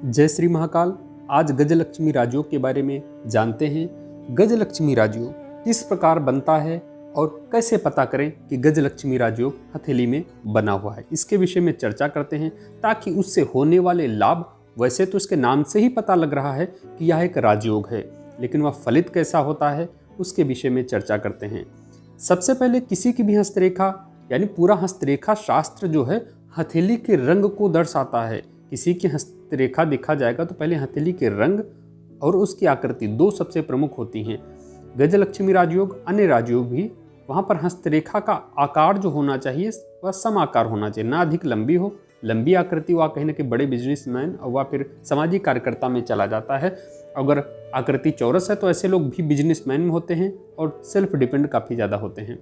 जय श्री महाकाल। आज गजलक्ष्मी राजयोग के बारे में जानते हैं। गजलक्ष्मी राजयोग किस प्रकार बनता है और कैसे पता करें कि गजलक्ष्मी राजयोग हथेली में बना हुआ है, इसके विषय में चर्चा करते हैं ताकि उससे होने वाले लाभ, वैसे तो इसके नाम से ही पता लग रहा है कि यह एक राजयोग है, लेकिन वह फलित कैसा होता है उसके विषय में चर्चा करते हैं। सबसे पहले किसी की भी हस्तरेखा यानी पूरा हस्तरेखा शास्त्र जो है हथेली के रंग को दर्शाता है। किसी की हस्तरेखा देखा जाएगा तो पहले हथेली के रंग और उसकी आकृति दो सबसे प्रमुख होती हैं। गजलक्ष्मी राजयोग, अन्य राजयोग भी, वहाँ पर हस्तरेखा का आकार जो होना चाहिए वह सम आकार होना चाहिए, ना अधिक लंबी हो। लंबी आकृति वह कहीं ना कहीं बड़े बिजनेसमैन और वह फिर सामाजिक कार्यकर्ता में चला जाता है। अगर आकृति चौरस है तो ऐसे लोग भी बिजनेसमैन में होते हैं और सेल्फ डिपेंड काफ़ी ज़्यादा होते हैं।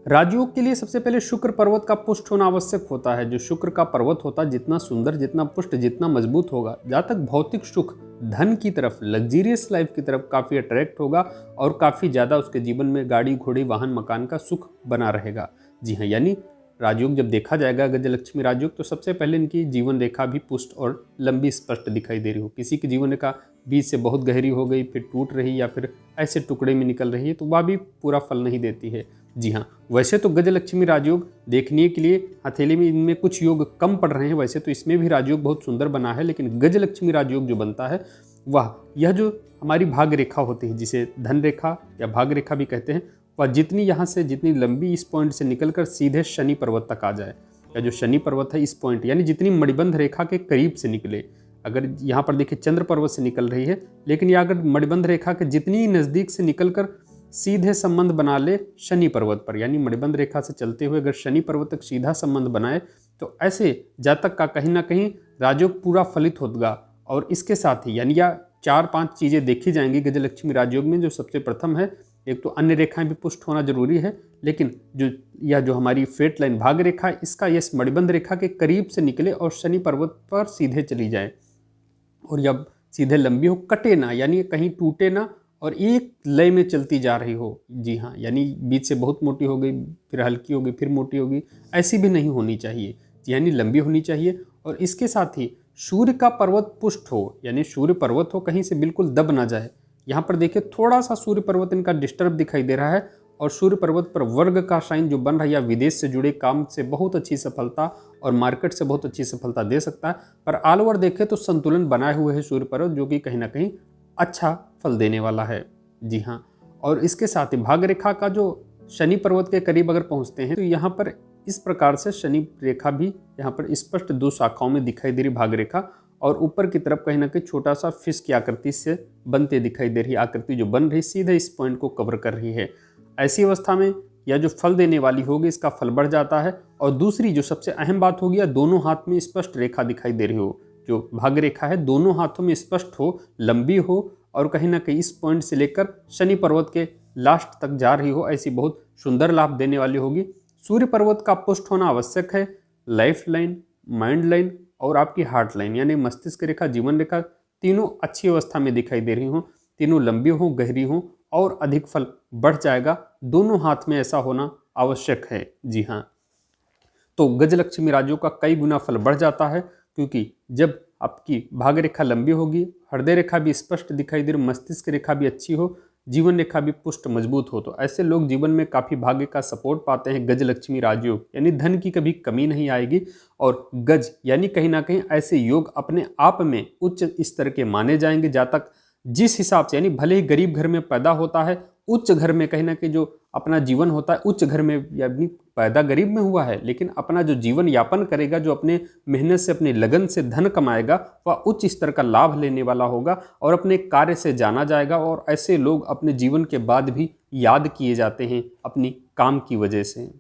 राजयोग के लिए सबसे पहले शुक्र पर्वत का पुष्ट होना आवश्यक होता है। जो शुक्र का पर्वत होता है, जितना सुंदर, जितना पुष्ट, जितना मजबूत होगा, जहाँ तक भौतिक सुख, धन की तरफ, लग्जीरियस लाइफ की तरफ काफ़ी अट्रैक्ट होगा और काफ़ी ज़्यादा उसके जीवन में गाड़ी घोड़ी वाहन मकान का सुख बना रहेगा। जी हाँ, यानी राजयोग जब देखा जाएगा गजलक्ष्मी राजयोग, तो सबसे पहले इनकी जीवन रेखा भी पुष्ट और लंबी स्पष्ट दिखाई दे रही हो। किसी की जीवन रेखा बीच से बहुत गहरी हो गई, फिर टूट रही या फिर ऐसे टुकड़े में निकल रही है, तो वह भी पूरा फल नहीं देती है। जी हाँ, वैसे तो गजलक्ष्मी राजयोग देखने के लिए हथेली में इनमें कुछ योग कम पड़ रहे हैं, वैसे तो इसमें भी राजयोग बहुत सुंदर बना है, लेकिन गजलक्ष्मी राजयोग जो बनता है वह यह जो हमारी भाग रेखा होती है, जिसे धन रेखा या भाग रेखा भी कहते हैं, वह जितनी यहाँ से जितनी लंबी इस पॉइंट से निकलकर सीधे शनि पर्वत तक आ जाए, या जो शनि पर्वत है इस पॉइंट यानी जितनी मणिबंध रेखा के करीब से निकले। अगर यहाँ पर देखिए चंद्र पर्वत से निकल रही है, लेकिन यह अगर मणिबंध रेखा के जितनी नज़दीक से निकलकर सीधे संबंध बना ले शनि पर्वत पर, यानी मणिबंध रेखा से चलते हुए अगर शनि पर्वत तक सीधा संबंध बनाए, तो ऐसे जातक का कहीं ना कहीं राजयोग पूरा फलित होगा। और इसके साथ ही यानी यह 4-5 चीज़ें देखी जाएंगी गजलक्ष्मी राजयोग में। जो सबसे प्रथम है, एक तो अन्य रेखाएं भी पुष्ट होना जरूरी है, लेकिन जो हमारी फेट लाइन भाग रेखा है, इसका यह मणिबंध रेखा के करीब से निकले और शनि पर्वत पर सीधे चली जाए, और जब सीधे लंबी हो, कटे ना, यानी कहीं टूटे ना और एक लय में चलती जा रही हो। जी हाँ, यानी बीच से बहुत मोटी हो गई, फिर हल्की हो गई, फिर मोटी हो गई, ऐसी भी नहीं होनी चाहिए, यानी लंबी होनी चाहिए। और इसके साथ ही सूर्य का पर्वत पुष्ट हो, यानी सूर्य पर्वत हो, कहीं से बिल्कुल दब ना जाए। यहाँ पर देखिए थोड़ा सा सूर्य पर्वत इनका डिस्टर्ब दिखाई दे रहा है, और सूर्य पर्वत पर वर्ग का साइन जो बन रहा है या विदेश से जुड़े काम से बहुत अच्छी सफलता और मार्केट से बहुत अच्छी सफलता दे सकता है। पर ऑल ओवर देखें तो संतुलन बनाए हुए है सूर्य पर्वत, जो कि कहीं ना कहीं अच्छा फल देने वाला है। जी हाँ, और इसके साथ ही भाग रेखा का जो शनि पर्वत के करीब अगर पहुंचते हैं, तो यहाँ पर इस प्रकार से शनि रेखा भी यहाँ पर स्पष्ट 2 शाखाओं में दिखाई दे रही भाग रेखा, और ऊपर की तरफ कहीं ना कहीं छोटा सा फिश की आकृति से बनते दिखाई दे रही आकृति जो बन रही सीधे इस पॉइंट को कवर कर रही है। ऐसी अवस्था में यह जो फल देने वाली होगी इसका फल बढ़ जाता है। और दूसरी जो सबसे अहम बात होगी, या दोनों हाथ में स्पष्ट रेखा दिखाई दे रही हो, जो भाग रेखा है दोनों हाथों में स्पष्ट हो, लंबी हो, और कहीं ना कहीं इस पॉइंट से लेकर शनि पर्वत के लास्ट तक जा रही हो, ऐसी बहुत सुंदर लाभ देने वाली होगी। सूर्य पर्वत का पुष्ट होना आवश्यक है। लाइफ लाइन, माइंड लाइन और आपकी हार्ट लाइन यानी मस्तिष्क रेखा, जीवन रेखा, तीनों अच्छी अवस्था में दिखाई दे रही हो, तीनों लंबी हो, गहरी हो, और अधिक फल बढ़ जाएगा। दोनों हाथ में ऐसा होना आवश्यक है। जी हाँ, तो गजलक्ष्मी राजयोग का कई गुना फल बढ़ जाता है, क्योंकि जब आपकी भाग रेखा लंबी होगी, हृदय रेखा भी स्पष्ट दिखाई दे रही, मस्तिष्क रेखा भी अच्छी हो, जीवन रेखा भी पुष्ट मजबूत हो, तो ऐसे लोग जीवन में काफ़ी भाग्य का सपोर्ट पाते हैं। गजलक्ष्मी राजयोग यानी धन की कभी कमी नहीं आएगी, और गज यानी कहीं ना कहीं ऐसे योग अपने आप में उच्च स्तर के माने जाएंगे। जहाँ तक जिस हिसाब से, यानी भले ही गरीब घर में पैदा होता है, उच्च घर में कहीं ना कहीं जो अपना जीवन होता है, उच्च घर में यानी पैदा गरीब में हुआ है, लेकिन अपना जो जीवन यापन करेगा, जो अपने मेहनत से अपनी लगन से धन कमाएगा, वह उच्च स्तर का लाभ लेने वाला होगा और अपने कार्य से जाना जाएगा। और ऐसे लोग अपने जीवन के बाद भी याद किए जाते हैं अपनी काम की वजह से।